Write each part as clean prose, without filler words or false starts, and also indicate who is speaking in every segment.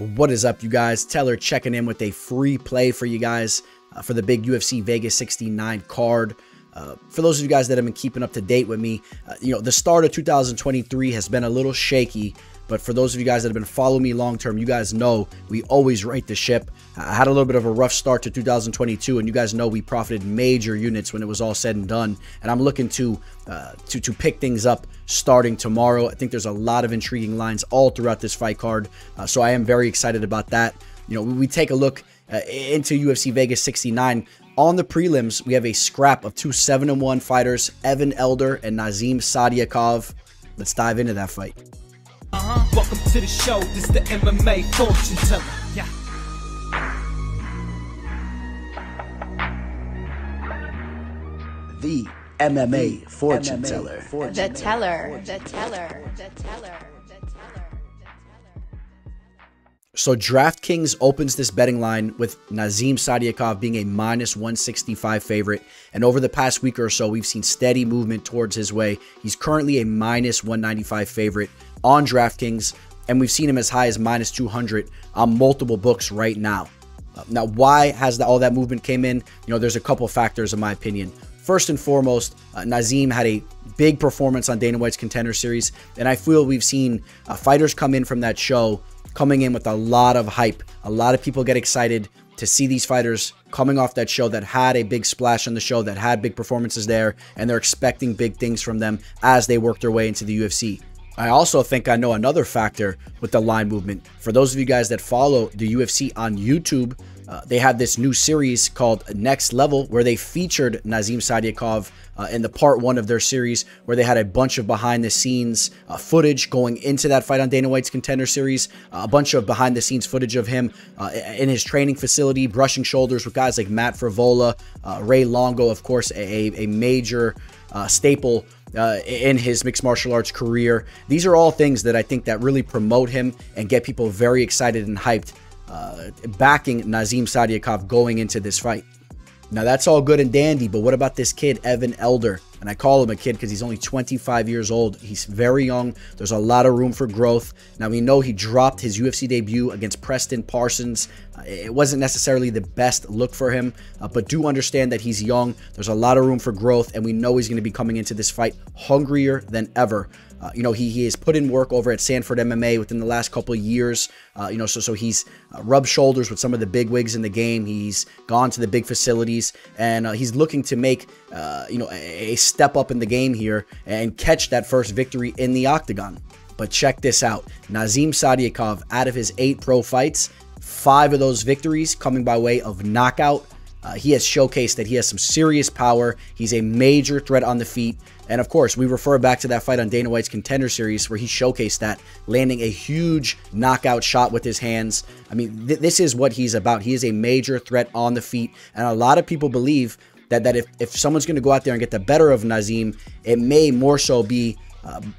Speaker 1: What is up, you guys? Teller checking in with a free play for you guys for the big UFC Vegas 69 card. For those of you guys that have been keeping up to date with me, the start of 2023 has been a little shaky, but for those of you guys that have been following me long term, you guys know we always right the ship. I had a little bit of a rough start to 2022, and you guys know we profited major units when it was all said and done. And I'm looking to pick things up starting tomorrow. I think there's a lot of intriguing lines all throughout this fight card, so I am very excited about that. We take a look into UFC Vegas 69. On the prelims, we have a scrap of two 7-1 fighters, Evan Elder and Nazim Sadykhov. Let's dive into that fight.
Speaker 2: Welcome to the show. This is the MMA fortune teller. Yeah.
Speaker 1: The MMA fortune teller.
Speaker 3: The teller.
Speaker 1: So DraftKings opens this betting line with Nazim Sadykhov being a -165 favorite. And over the past week or so, we've seen steady movement towards his way. He's currently a -195 favorite on DraftKings, and we've seen him as high as -200 on multiple books right now. Now, why has all that movement came in? There's a couple factors in my opinion. First and foremost, Nazim had a big performance on Dana White's Contender Series, and I feel we've seen fighters come in from that show coming in with a lot of hype. A lot of people get excited to see these fighters coming off that show that had a big splash on the show, that had big performances there, and they're expecting big things from them as they work their way into the UFC. I also think I know another factor with the line movement. For those of you guys that follow the UFC on YouTube, they have this new series called Next Level where they featured Nazim Sadykhov in the part 1 of their series, where they had a bunch of behind the scenes footage going into that fight on Dana White's Contender Series, a bunch of behind the scenes footage of him in his training facility, brushing shoulders with guys like Mmafortuneteller, Ray Longo, of course, a major staple in his mixed martial arts career. These are all things that I think that really promote him and get people very excited and hyped, backing Nazim Sadykhov going into this fight. Now, that's all good and dandy, but what about this kid, Evan Elder? And I call him a kid because he's only 25 years old. He's very young. There's a lot of room for growth. Now, we know he dropped his UFC debut against Preston Parsons. It wasn't necessarily the best look for him, but do understand that he's young. There's a lot of room for growth, and we know he's going to be coming into this fight hungrier than ever. He has put in work over at Sanford MMA within the last couple of years. So he's rubbed shoulders with some of the big wigs in the game. He's gone to the big facilities, and he's looking to make, a step up in the game here and catch that first victory in the octagon. But check this out. Nazim Sadykhov, out of his 8 pro fights, 5 of those victories coming by way of knockout. He has showcased that he has some serious power. He's a major threat on the feet. And of course, we refer back to that fight on Dana White's Contender Series where he showcased that, landing a huge knockout shot with his hands. I mean, this is what he's about. He is a major threat on the feet. And a lot of people believe that if someone's going to go out there and get the better of Nazim, it may more so be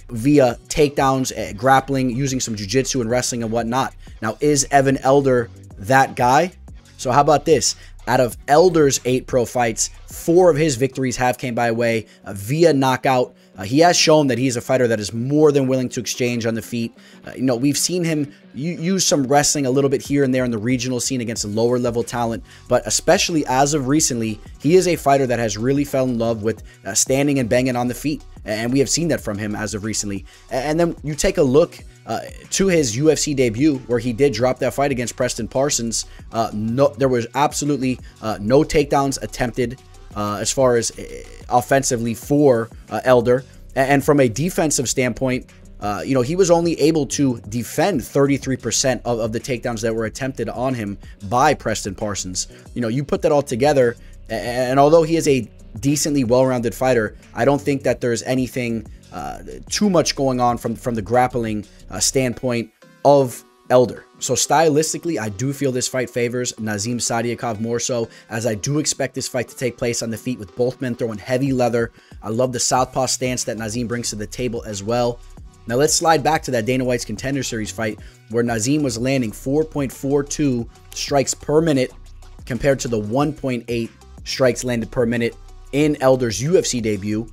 Speaker 1: via takedowns, grappling, using some jiu-jitsu and wrestling and whatnot. Now, is Evan Elder that guy? So how about this? Out of Elder's 8 pro fights, 4 of his victories have came by way via knockout. He has shown that he's a fighter that is more than willing to exchange on the feet. We've seen him use some wrestling a little bit here and there in the regional scene against lower level talent, but especially as of recently, he is a fighter that has really fell in love with standing and banging on the feet. And we have seen that from him as of recently. And then you take a look to his UFC debut, where he did drop that fight against Preston Parsons. There was absolutely no takedowns attempted as far as offensively for Elder. And from a defensive standpoint, he was only able to defend 33% of the takedowns that were attempted on him by Preston Parsons. You put that all together, and although he is a decently well-rounded fighter, I don't think that there's anything too much going on from the grappling standpoint of Elder. So stylistically, I do feel this fight favors Nazim Sadykhov more so, as I do expect this fight to take place on the feet with both men throwing heavy leather. I love the southpaw stance that Nazim brings to the table as well. Now let's slide back to that Dana White's Contender Series fight where Nazim was landing 4.42 strikes per minute compared to the 1.8 strikes landed per minute in Elder's UFC debut.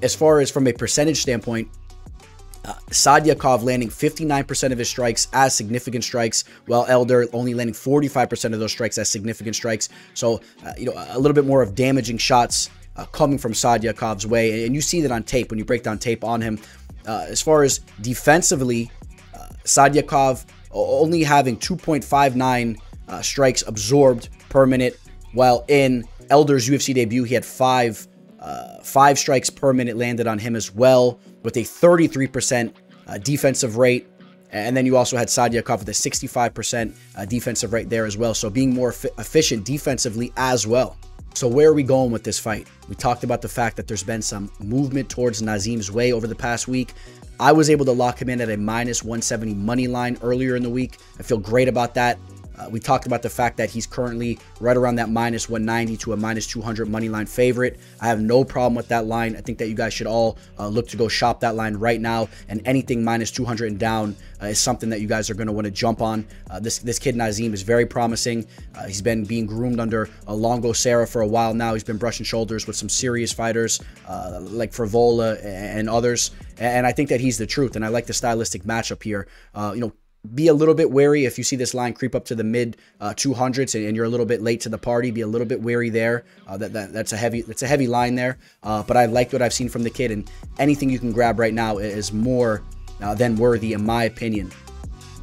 Speaker 1: As far as from a percentage standpoint, Sadykov landing 59% of his strikes as significant strikes, while Elder only landing 45% of those strikes as significant strikes. So, a little bit more of damaging shots coming from Sadyakov's way. And you see that on tape when you break down tape on him. As far as defensively, Sadykhov only having 2.59 strikes absorbed per minute, while in Elder's UFC debut, he had five strikes per minute landed on him as well, with a 33% defensive rate. And then you also had Sadykhov with a 65% defensive rate there as well. So being more efficient defensively as well. So where are we going with this fight? We talked about the fact that there's been some movement towards Nazim's way over the past week. I was able to lock him in at a -170 money line earlier in the week. I feel great about that. We talked about the fact that he's currently right around that -190 to a -200 money line favorite. I have no problem with that line. I think that you guys should all look to go shop that line right now, and anything -200 and down is something that you guys are going to want to jump on. This kid Nazim is very promising. He's been being groomed under Longo Serra for a while now. He's been brushing shoulders with some serious fighters like Frivola and others, and I think that he's the truth, and I like the stylistic matchup here. Be a little bit wary if you see this line creep up to the mid 200s and you're a little bit late to the party. Be a little bit wary there. That's a heavy line there. But I liked what I've seen from the kid, and anything you can grab right now is more than worthy in my opinion.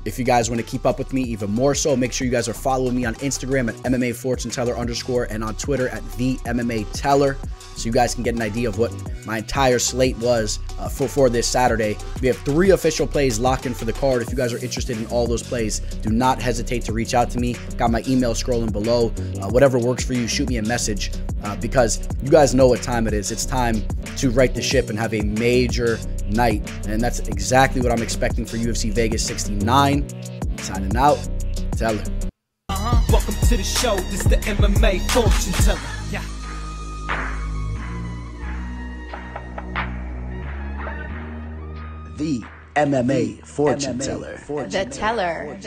Speaker 1: If you guys want to keep up with me even more so, make sure you guys are following me on Instagram at MMAFortuneteller_ and on Twitter at @MMATeller, so you guys can get an idea of what my entire slate was for this Saturday. We have 3 official plays locked in for the card. If you guys are interested in all those plays, do not hesitate to reach out to me. Got my email scrolling below. Whatever works for you, shoot me a message because you guys know what time it is. It's time to right the ship and have a major night, and that's exactly what I'm expecting for UFC Vegas 69. Signing out, Teller.
Speaker 2: Welcome to the show. This is the MMA Fortune Teller. Yeah.
Speaker 1: The MMA Fortune Teller.
Speaker 3: The teller.